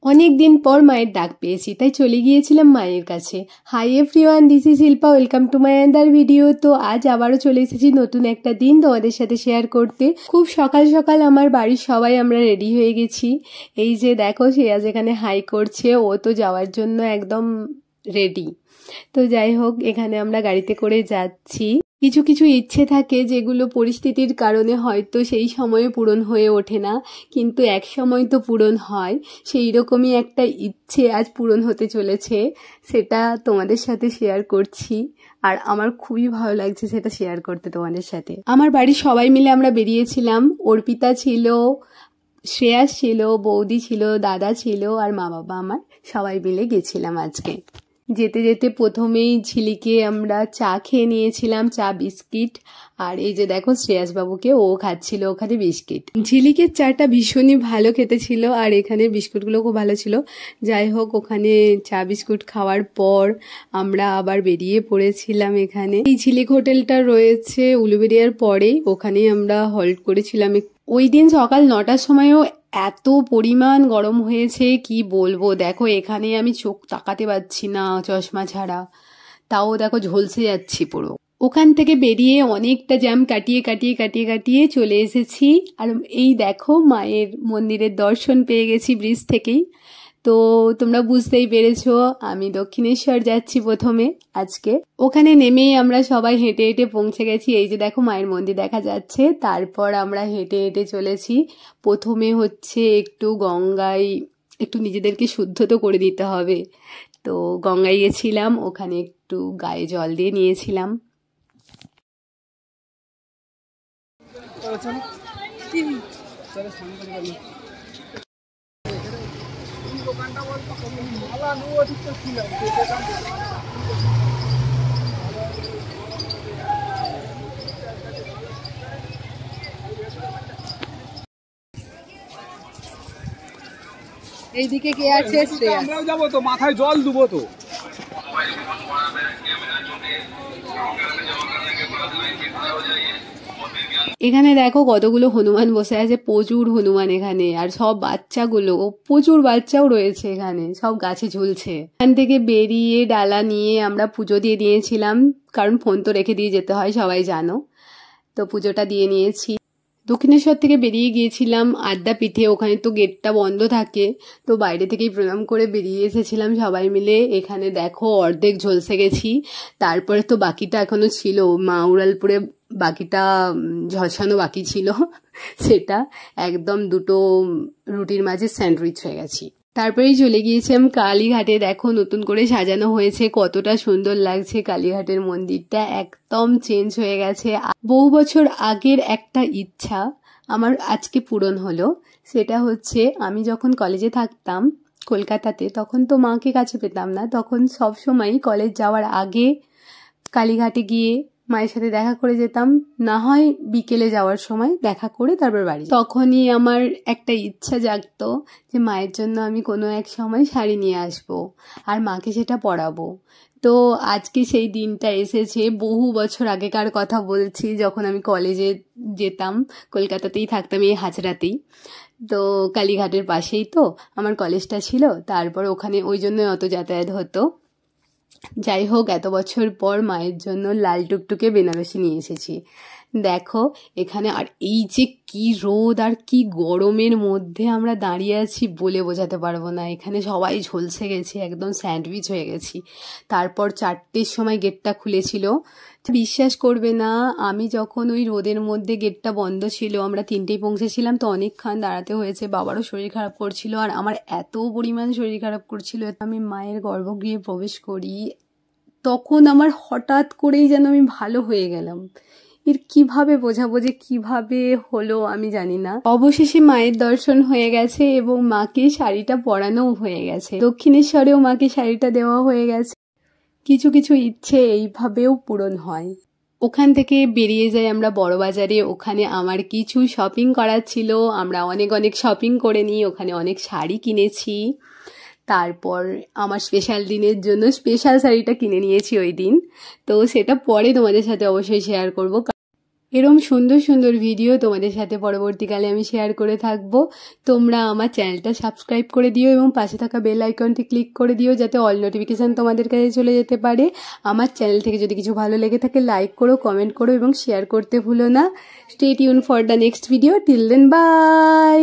অনেক দিন পর মায়ের ডাক পেয়েছি, তাই চলে গিয়েছিলাম মায়ের কাছে। Hi everyone, this is Shilpa, welcome to my another video. তো আজ আবারও চলে এসেছি নতুন একটা দিন তোমাদের সাথে শেয়ার করতে। খুব সকাল সকাল আমার বাড়ির সবাই আমরা রেডি হয়ে গেছি। এই যে দেখো, শ্রেয়াজ এখানে হাই করছে, ও তো যাওয়ার জন্য একদম রেডি। তো যাই হোক, এখানে আমরা গাড়িতে করে যাচ্ছি। কিছু কিছু ইচ্ছে থাকে যেগুলো পরিস্থিতির কারণে হয়তো সেই সময়ে পূরণ হয়ে ওঠে না, কিন্তু এক সময় তো পূরণ হয়। সেই রকমই একটা ইচ্ছে আজ পূরণ হতে চলেছে, সেটা তোমাদের সাথে শেয়ার করছি। আর আমার খুবই ভালো লাগছে সেটা শেয়ার করতে তোমাদের সাথে। আমার বাড়ির সবাই মিলে আমরা বেরিয়েছিলাম। অর্পিতা ছিল, শ্রেয়াস ছিল, বৌদি ছিল, দাদা ছিল, আর মা বাবা আমার সবাই মিলে গেছিলাম আজকে। যেতে যেতে প্রথমেই ঝিলিকে আমরা চা খেয়ে নিয়েছিলাম, চা বিস্কিট। আর এই যে দেখো, শ্রেয়াস বাবুকে ও খাচ্ছিল ওখানে বিস্কিট। ঝিলিকের চাটা ভীষণই ভালো খেতে ছিল, আর এখানে বিস্কুটগুলো খুব ভালো ছিল। যাই হোক, ওখানে চা বিস্কুট খাওয়ার পর আমরা আবার বেরিয়ে পড়েছিলাম। এখানে এই ঝিলিক হোটেলটা রয়েছে উলুবেড়িয়ার পরেই, ওখানেই আমরা হল্ট করেছিলাম। ওই দিন সকাল 9টার সময়ও এত পরিমাণ গরম হয়েছে কি বলবো। দেখো, এখানে আমি চোখ তাকাতে পারছি না চশমা ছাড়া, তাও দেখো ঝলসে যাচ্ছি পুরো। ওখান থেকে বেরিয়ে অনেকটা জ্যাম কাটিয়ে কাটিয়ে কাটিয়ে কাটিয়ে চলে এসেছি। আর এই দেখো, মায়ের মন্দিরের দর্শন পেয়ে গেছি ব্রিজ থেকেই। তো তোমরা বুঝতেই পেরেছো, আমি দক্ষিণেশ্বর যাচ্ছি প্রথমে আজকে। ওখানে নেমেই আমরা সবাই হেঁটে হেঁটে পৌঁছে গেছি। এই যে দেখো, মায়ের মন্দির দেখা যাচ্ছে। তারপর আমরা হেঁটে হেঁটে চলেছি। প্রথমে হচ্ছে একটু গঙ্গায়, একটু নিজেদেরকে শুদ্ধ তো করে দিতে হবে। তো গঙ্গায় গেছিলাম, ওখানে একটু গায়ে জল দিয়ে নিয়েছিলাম। এইদিকে কে আছে? আমরাও যাবো তো, মাথায় জল দেবো তো। এখানে দেখো কতগুলো হনুমান বসে আছে, প্রচুর হনুমান এখানে। আর সব বাচ্চাগুলো, প্রচুর বাচ্চাও রয়েছে এখানে, সব গাছে ঝুলছে। এখান থেকে বেরিয়ে ডালা নিয়ে আমরা পুজো দিয়ে দিয়েছিলাম, কারণ ফোন তো রেখে দিয়ে যেতে হয়, সবাই জানো। তো পুজোটা দিয়ে নিয়েছি। দক্ষিণেশ্বর থেকে বেরিয়ে গিয়েছিলাম আদ্যাপীঠে, ওখানে তো গেটটা বন্ধ থাকে, তো বাইরে থেকেই প্রণাম করে বেরিয়ে এসেছিলাম সবাই মিলে। এখানে দেখো অর্ধেক ঝলসে গেছি। তারপরে তো বাকিটা এখনো ছিল, মা উড়ালপুরে বাকিটা ঝলসানো বাকি ছিল, সেটা একদম দুটো রুটির মাঝে স্যান্ডউইচ হয়ে গেছি। তারপরেই চলে গিয়েছিলাম কালীঘাটে। দেখো নতুন করে সাজানো হয়েছে, কতটা সুন্দর লাগছে। কালীঘাটের মন্দিরটা একদম চেঞ্জ হয়ে গেছে। বহু বছর আগের একটা ইচ্ছা আমার আজকে পূরণ হলো। সেটা হচ্ছে, আমি যখন কলেজে থাকতাম কলকাতাতে, তখন তো মাকে কাছে পেতাম না, তখন সব সময় কলেজ যাওয়ার আগে কালীঘাটে গিয়ে মায়ের সাথে দেখা করে যেতাম, না হয় বিকেলে যাওয়ার সময় দেখা করে তারপর বাড়ি। তখনই আমার একটা ইচ্ছা জাগতো যে মায়ের জন্য আমি কোনো এক সময় শাড়ি নিয়ে আসবো আর মাকে সেটা পরাবো। তো আজকে সেই দিনটা এসেছে। বহু বছর আগেকার কথা বলছি, যখন আমি কলেজে যেতাম, কলকাতাতেই থাকতাম, এই হাজরাতেই। তো কালীঘাটের পাশেই তো আমার কলেজটা ছিল, তারপর ওখানে ওই জন্য অত যাতায়াত হতো। যাই হোক, এত বছর পর মায়ের জন্য লাল টুকটুকে বেনারসি নিয়ে এসেছি। দেখো এখানে, আর এই যে কি রোদ আর কি গরমের মধ্যে আমরা দাঁড়িয়ে আছি বলে বোঝাতে পারবো না। এখানে সবাই ঝলসে গেছে, একদম স্যান্ডউইচ হয়ে গেছি। তারপর 4টের সময় গেটটা খুলেছিল। বিশ্বাস করবে না, আমি যখন ওই রোদের মধ্যে, গেটটা বন্ধ ছিল, আমরা 3টেই পৌঁছেছিলাম, তো অনেকক্ষণ দাঁড়াতে হয়েছে। বাবারও শরীর খারাপ করছিল, আর আমার এত পরিমাণ শরীর খারাপ করছিল। আমি মায়ের গর্ভগৃহে প্রবেশ করি, তখন আমার হঠাৎ করেই যেন আমি ভালো হয়ে গেলাম। এর কিভাবে বোঝাবো যে কিভাবে হলো আমি জানি না। অবশেষে মায়ের দর্শন হয়ে গেছে এবং মাকে শাড়িটা পরানোও হয়ে গেছে। দক্ষিণেশ্বরেও মাকে শাড়িটা দেওয়া হয়ে গেছে। কিছু কিছু ইচ্ছে এইভাবেও পূরণ হয়। ওখান থেকে বেরিয়ে যাই আমরা বড়বাজারে। ওখানে আমার কিছু শপিং করার ছিল, আমরা অনেক অনেক শপিং করে নিই। ওখানে অনেক শাড়ি কিনেছি। তারপর আমার স্পেশাল দিনের জন্য স্পেশাল শাড়িটা কিনে নিয়েছি ওই দিন, তো সেটা পরে তোমাদের সাথে অবশ্যই শেয়ার করব। এরম সুন্দর সুন্দর ভিডিও তোমাদের সাথে পরবর্তীকালে আমি শেয়ার করে থাকবো। তোমরা আমার চ্যানেলটা সাবস্ক্রাইব করে দিও এবং পাশে থাকা বেল আইকনটি ক্লিক করে দিও যাতে অল নোটিফিকেশান তোমাদের কাছে চলে যেতে পারে। আমার চ্যানেল থেকে যদি কিছু ভালো লেগে থাকে লাইক করো, কমেন্ট করো এবং শেয়ার করতে ভুলো না। Stay tune for the next video. Till then by.